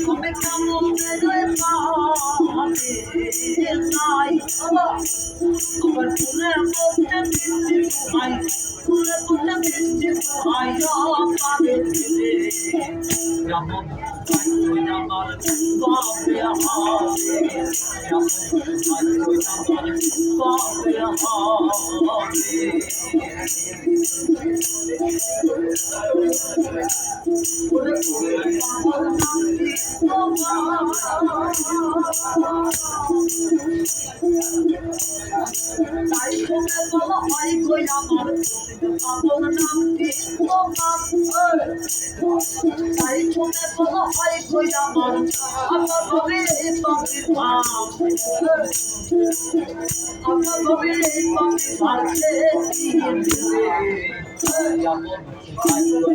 আমি কেমন মেরে পাবে যাই আমার ফুলের মধ্যে মিষ্টি দোহাই ফুলের মধ্যে মিষ্টি দোহাই পাবে ছেলে যেমন আমার বাপে হবে যেমন আমার বাপে হবে তাই তোকে বলো হয় কই আমার পাগল নামটি তাই তোকে বলো হয় কই আমার আমার ভাবে পাবে আমার ভাবে পাবে ভাবতে